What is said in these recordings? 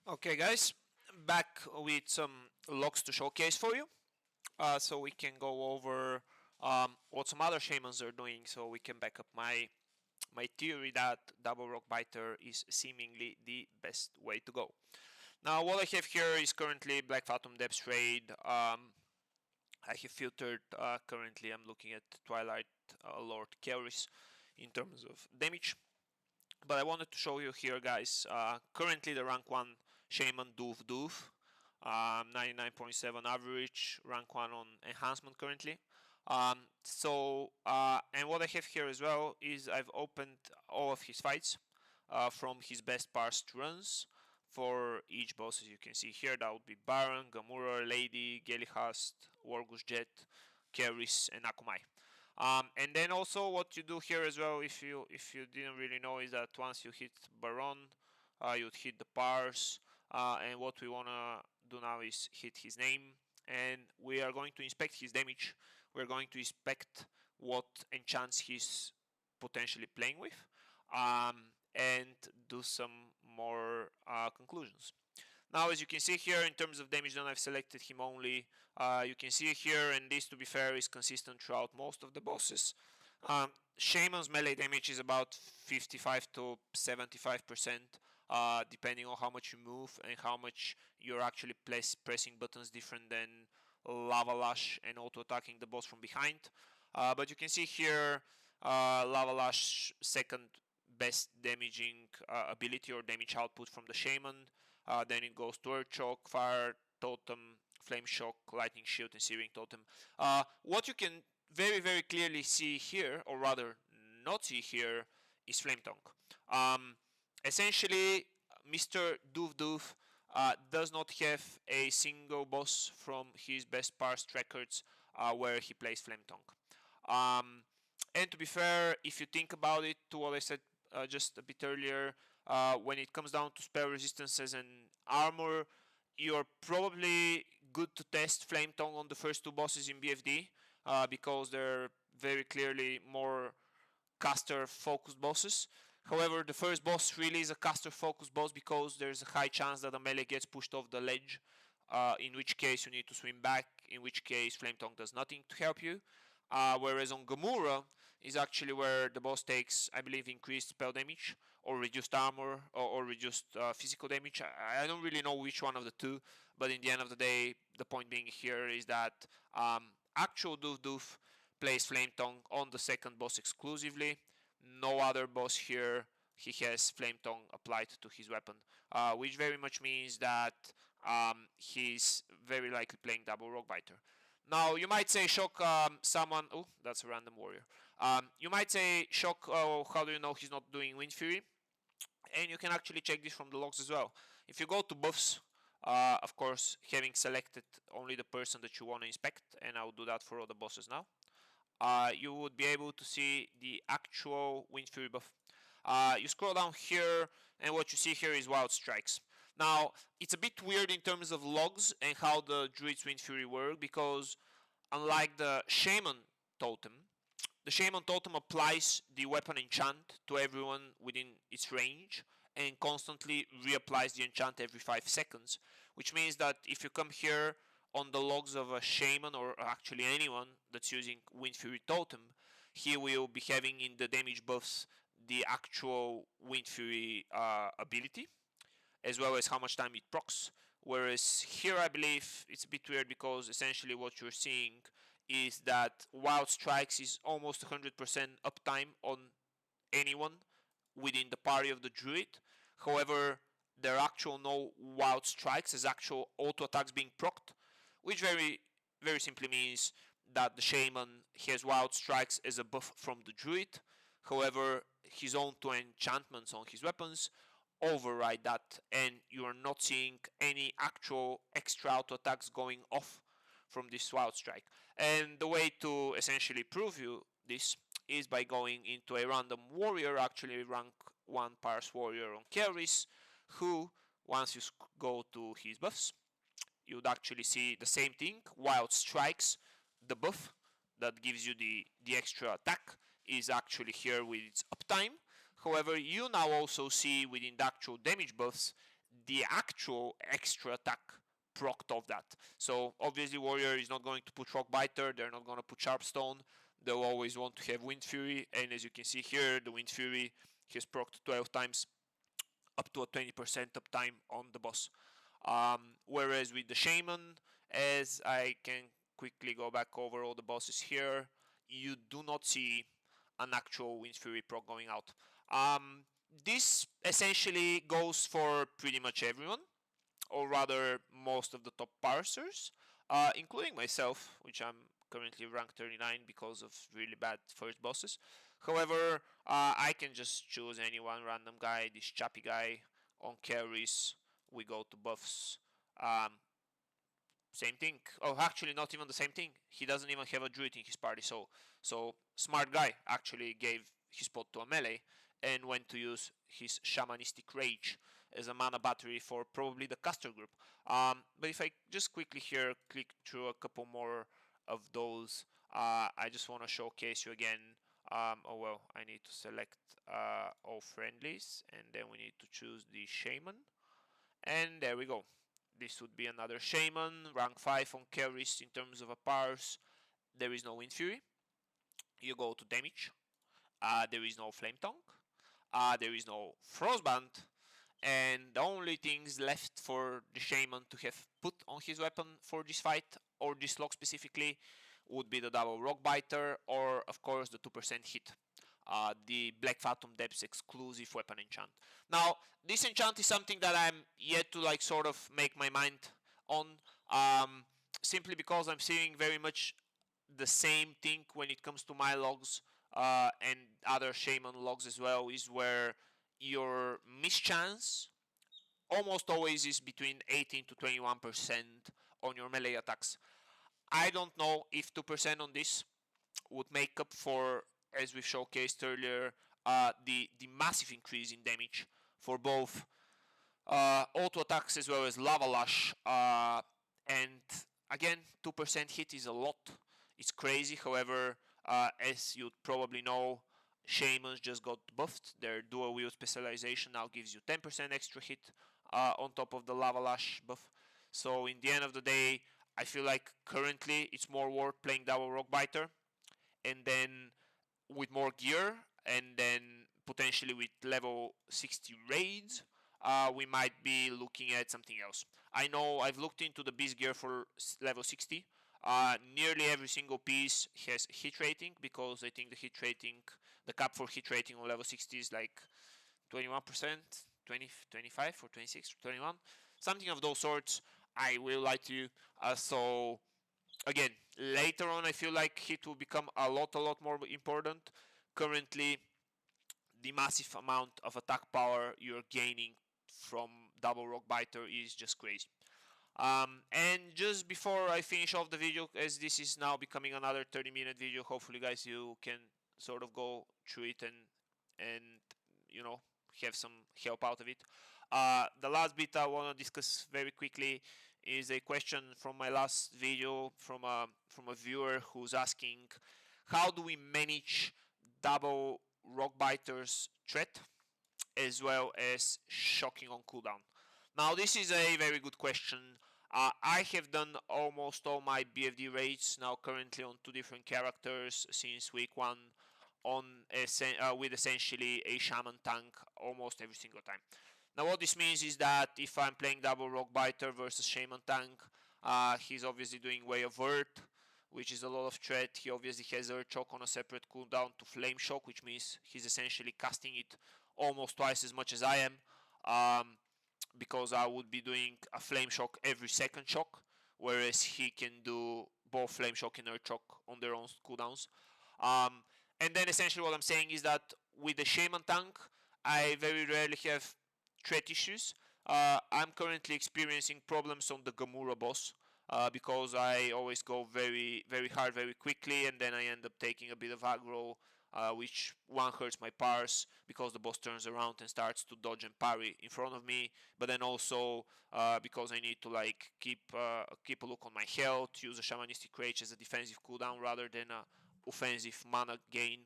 Okay guys, back with some logs to showcase for you. So we can go over what some other shamans are doing, so we can back up my theory that double Rockbiter is seemingly the best way to go. Now what I have here is currently Black Phantom Depths Raid. I have filtered, currently I'm looking at Twilight Lord Keris in terms of damage. But I wanted to show you here, guys, currently the rank 1 Shaman Doof Doof, 99.7 average, rank 1 on enhancement currently. And what I have here as well is I've opened all of his fights from his best parsed runs for each boss. As you can see here, that would be Baron, Gamura, Lady, Gelihast, Wargus Jet, Keris, and Akumai. And then also what you do here as well, if you didn't really know, is that once you hit Baron, you'd hit the parse, and what we wanna do now is hit his name, and we are going to inspect his damage. We're going to inspect what enchants he's potentially playing with, and do some more conclusions. Now, as you can see here, in terms of damage done, I've selected him only. You can see here, and this, to be fair, is consistent throughout most of the bosses. Shaman's melee damage is about 55 to 75%, depending on how much you move and how much you're actually pressing buttons different than Lava Lash and auto-attacking the boss from behind. But you can see here, Lava Lash second best damaging ability or damage output from the Shaman. Then it goes to Earth Shock, Fire Totem, Flame Shock, Lightning Shield, and Searing Totem. What you can very clearly see here, or rather not see here, is Flametongue. Essentially, Mr. Doof Doof does not have a single boss from his best parsed records where he plays Flametongue. And to be fair, if you think about it, to what I said just a bit earlier, when it comes down to spell resistances and armor, you're probably good to test Flametongue on the first two bosses in BFD, because they're very clearly more caster focused bosses. However, the first boss really is a caster focused boss because there's a high chance that a melee gets pushed off the ledge, in which case you need to swim back, in which case Flametongue does nothing to help you. Whereas on Gamura is actually where the boss takes, I believe, increased spell damage or reduced armor or reduced physical damage. I don't really know which one of the two, but in the end of the day, the point being here is that actual Doof Doof plays Flametongue on the second boss exclusively. No other boss here he has Flametongue applied to his weapon, which very much means that he's very likely playing double Rockbiter. Now, you might say, Shock, someone... Oh, that's a random warrior. You might say, Shock, oh, how do you know he's not doing Windfury? And you can actually check this from the logs as well. If you go to buffs, of course, having selected only the person that you want to inspect, and I'll do that for all the bosses now, you would be able to see the actual Windfury buff. You scroll down here, and what you see here is Wild Strikes. Now, it's a bit weird in terms of logs and how the Druid's Windfury work, because unlike the Shaman Totem, the Shaman Totem applies the weapon enchant to everyone within its range and constantly reapplies the enchant every 5 seconds, which means that if you come here on the logs of a Shaman, or actually anyone that's using Windfury Totem, he will be having in the damage buffs the actual Windfury ability, as well as how much time it procs. Whereas here I believe it's a bit weird because essentially what you're seeing is that Wild Strikes is almost 100% uptime on anyone within the party of the Druid. However, there are actual no Wild Strikes as actual auto attacks being procced, which very simply means that the Shaman has Wild Strikes as a buff from the Druid. However, his own two enchantments on his weapons override that, and you are not seeing any actual extra auto attacks going off from this Wild Strike. And the way to essentially prove you this is by going into a random warrior, actually rank 1 parse warrior on Keris, who, once you go to his buffs, you'd actually see the same thing. Wild Strikes, the buff that gives you the extra attack, is actually here with its uptime. However, you now also see within the actual damage buffs the actual extra attack procced of that. So obviously Warrior is not going to put Rockbiter, they're not going to put Sharpstone, they'll always want to have Windfury, and as you can see here, the Windfury has procced 12 times, up to a 20% uptime on the boss. Whereas with the Shaman, as I can quickly go back over all the bosses here, you do not see an actual Windfury proc going out. This essentially goes for pretty much everyone, or rather most of the top parsers, including myself, which I'm currently ranked 39 because of really bad first bosses. However, I can just choose any one random guy, this chappy guy on carries. We go to buffs. Same thing. Oh, actually, not even the same thing. He doesn't even have a druid in his party, so smart guy actually gave his pot to a melee and went to use his shamanistic rage as a mana battery for probably the caster group. But if I just quickly here click through a couple more of those, I just want to showcase you again. Oh well, I need to select all friendlies, and then we need to choose the shaman, and there we go. This would be another shaman, rank 5 on carries in terms of a parse. There is no Windfury. You go to damage. There is no Flametongue. There is no Frostband. And the only things left for the shaman to have put on his weapon for this fight, or this log specifically, would be the double Rockbiter, or of course the 2% hit. The Black Phantom Depths exclusive weapon enchant. Now, this enchant is something that I'm yet to like sort of make my mind on, simply because I'm seeing very much the same thing when it comes to my logs and other shaman logs as well, is where your mischance almost always is between 18 to 21% on your melee attacks. I don't know if 2% on this would make up for, as we showcased earlier, the massive increase in damage for both auto attacks as well as lava lash. And again, 2% hit is a lot. It's crazy. However, as you probably know, shamans just got buffed. Their dual wield specialization now gives you 10% extra hit on top of the lava lash buff. So in the end of the day, I feel like currently it's more worth playing double Rockbiter, and then with more gear, and then potentially with level 60 raids, we might be looking at something else. I know I've looked into the beast gear for level 60. Nearly every single piece has hit rating, because I think the hit rating, the cap for hit rating on level 60 is like 21%, 20, 25 or 26 or 21, something of those sorts. I will lie to you. So again, later on I feel like hit will become a lot more important. Currently, the massive amount of attack power you're gaining from double Rockbiter is just crazy. And just before I finish off the video, as this is now becoming another 30-minute video, hopefully guys you can sort of go through it and you know, have some help out of it. The last bit I want to discuss very quickly is a question from my last video from a viewer who's asking, how do we manage double Rockbiter's threat as well as shocking on cooldown? Now this is a very good question. I have done almost all my BFD raids now currently on 2 different characters since week 1 on with essentially a shaman tank almost every single time. Now what this means is that if I'm playing double Rockbiter versus shaman tank, he's obviously doing Way of Earth, which is a lot of threat. He obviously has Earth Shock on a separate cooldown to Flame Shock, which means he's essentially casting it almost twice as much as I am, because I would be doing a Flame Shock every second shock, whereas he can do both Flame Shock and Earth Shock on their own cooldowns. And then essentially what I'm saying is that with the shaman tank, I very rarely have threat issues. I'm currently experiencing problems on the Gamura boss, because I always go very hard very quickly, and then I end up taking a bit of aggro, which one hurts my parse because the boss turns around and starts to dodge and parry in front of me, but then also because I need to like keep a look on my health, use a shamanistic rage as a defensive cooldown rather than a offensive mana gain.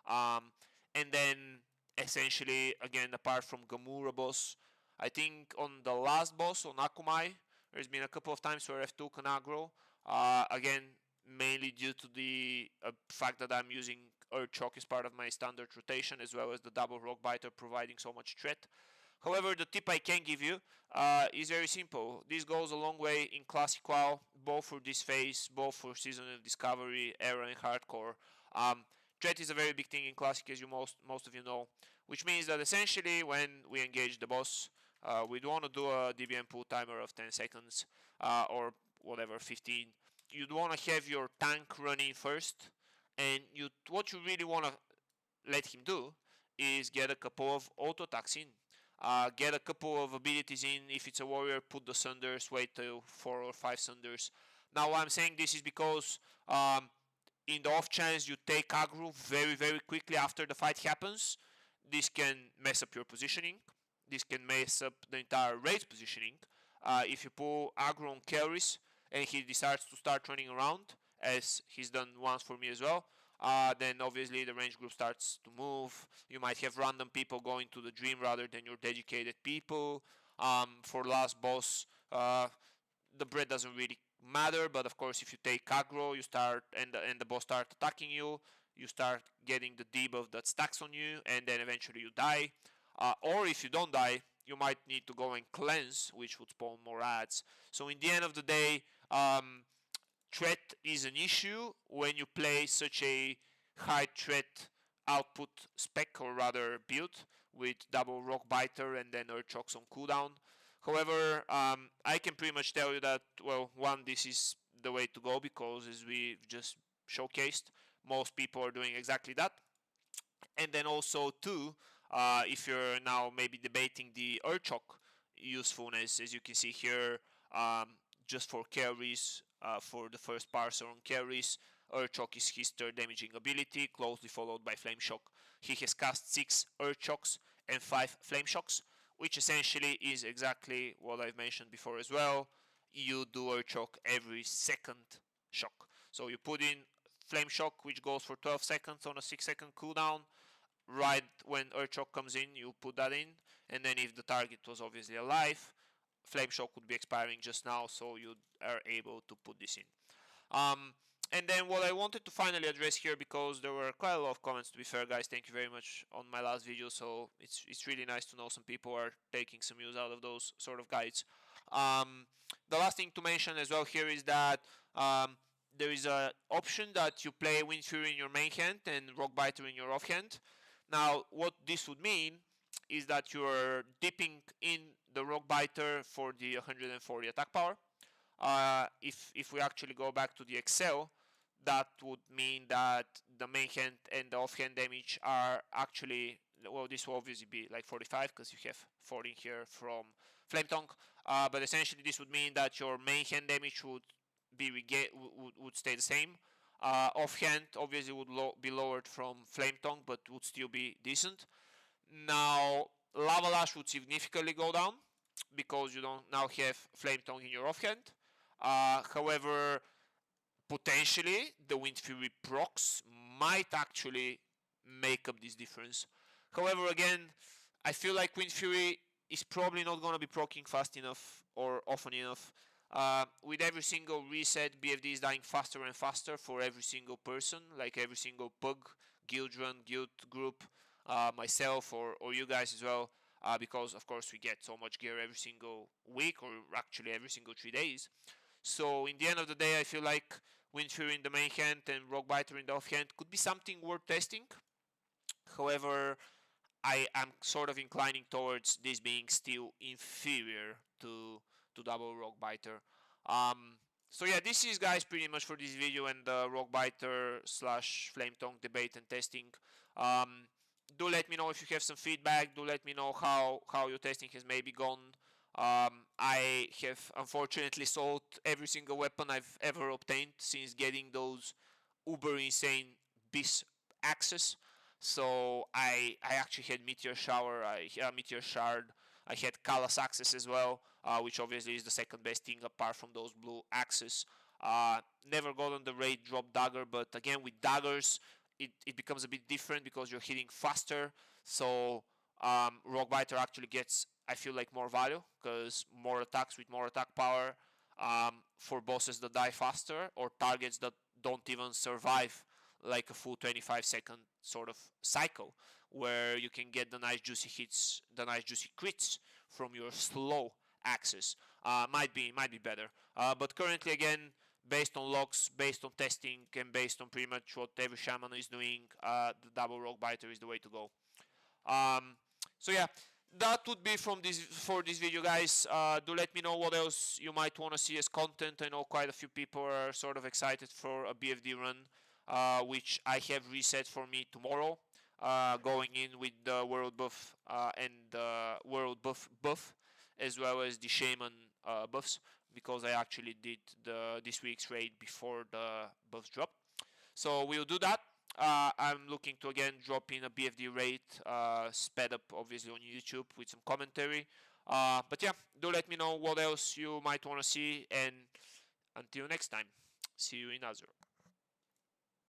And then essentially again, apart from Gamura boss, I think on the last boss on Akumai, there's been a couple of times where F2 can aggro. Again, mainly due to the fact that I'm using Earth Shock as part of my standard rotation, as well as the double Rockbiter providing so much threat. However, the tip I can give you is very simple. This goes a long way in Classic WoW, both for this phase, both for Season of Discovery, Era, and Hardcore. Threat is a very big thing in Classic, as you most of you know, which means that essentially when we engage the boss, we'd want to do a DBM pull timer of 10 seconds or whatever, 15. You'd want to have your tank running first, and what you really want to let him do is get a couple of auto attacks in. Get a couple of abilities in. If it's a warrior, put the sunders, wait till 4 or 5 sunders. Now why I'm saying this is because in the off chance you take aggro very quickly after the fight happens, this can mess up your positioning. This can mess up the entire raid's positioning. If you pull aggro on carries and he decides to start running around, as he's done once for me as well, then obviously the range group starts to move. You might have random people going to the dream rather than your dedicated people. For last boss, the bread doesn't really matter, but of course if you take aggro, you start and the boss start attacking you, you start getting the debuff that stacks on you, and then eventually you die. Or if you don't die, you might need to go and cleanse, which would spawn more ads. So in the end of the day, threat is an issue when you play such a high threat output spec, or rather build, with double Rockbiter and then Earth Shocks on cooldown. However, I can pretty much tell you that, well, one, this is the way to go, because as we've just showcased, most people are doing exactly that. And then also two, if you're now maybe debating the Earth Shock usefulness, as you can see here, just for carries, for the first parser on carries, Earth Shock is his third damaging ability, closely followed by Flame Shock. He has cast 6 Earth Shocks and 5 Flame Shocks, which essentially is exactly what I've mentioned before as well. You do Earth Shock every second shock. So you put in Flame Shock, which goes for 12 seconds on a 6-second cooldown. Right when Earth Shock comes in, you put that in, and then if the target was obviously alive, Flame Shock would be expiring just now, so you are able to put this in. And then what I wanted to finally address here, because there were quite a lot of comments, to be fair, guys, thank you very much on my last video, so it's really nice to know some people are taking some use out of those sort of guides. The last thing to mention as well here is that there is an option that you play Windfury in your main hand and Rockbiter in your offhand. Now, what this would mean is that you're dipping in the Rockbiter for the 140 attack power. If we actually go back to the Excel, that would mean that the main hand and the offhand damage are actually, well, this will obviously be like 45 because you have 40 here from Flametongue, but essentially this would mean that your main hand damage would be would stay the same. Offhand obviously would be lowered from Flametongue, but would still be decent. Now, Lava Lash would significantly go down because you don't now have Flametongue in your offhand. However, potentially the Windfury procs might actually make up this difference. However, again, I feel like Windfury is probably not going to be proccing fast enough or often enough. With every single reset, BFD is dying faster and faster for every single person, like every single pug, guild run, guild group, myself or you guys as well, because of course we get so much gear every single week, or actually every single 3 days. So in the end of the day, I feel like Windfury in the main hand and Rockbiter in the offhand could be something worth testing. However, I am sort of inclining towards this being still inferior to double Rockbiter. So yeah, this is, guys, pretty much for this video and the Rockbiter / Flametongue debate and testing. Do let me know if you have some feedback. Do let me know how your testing has maybe gone. I have unfortunately sold every single weapon I've ever obtained since getting those uber insane beast axes. So I actually had Meteor Shard. I had Callus Axes as well, which obviously is the second best thing apart from those blue axes. Never got on the raid drop dagger, but again with daggers it becomes a bit different because you're hitting faster. So Rockbiter actually gets I feel like more value, because more attacks with more attack power for bosses that die faster or targets that don't even survive like a full 25-second sort of cycle, where you can get the nice juicy hits, the nice juicy crits from your slow axes. Might be better. But currently, again, based on logs, based on testing, and based on pretty much what every shaman is doing, the double Rockbiter is the way to go. So yeah, that would be for this video, guys. Do let me know what else you might want to see as content. I know quite a few people are sort of excited for a BFD run, which I have reset for me tomorrow, going in with the world buff and the world buff, as well as the shaman buffs, because I actually did this week's raid before the buffs drop. So we'll do that. I'm looking to again drop in a BFD raid, sped up obviously on YouTube with some commentary. But yeah, do let me know what else you might want to see, and until next time, see you in Azure.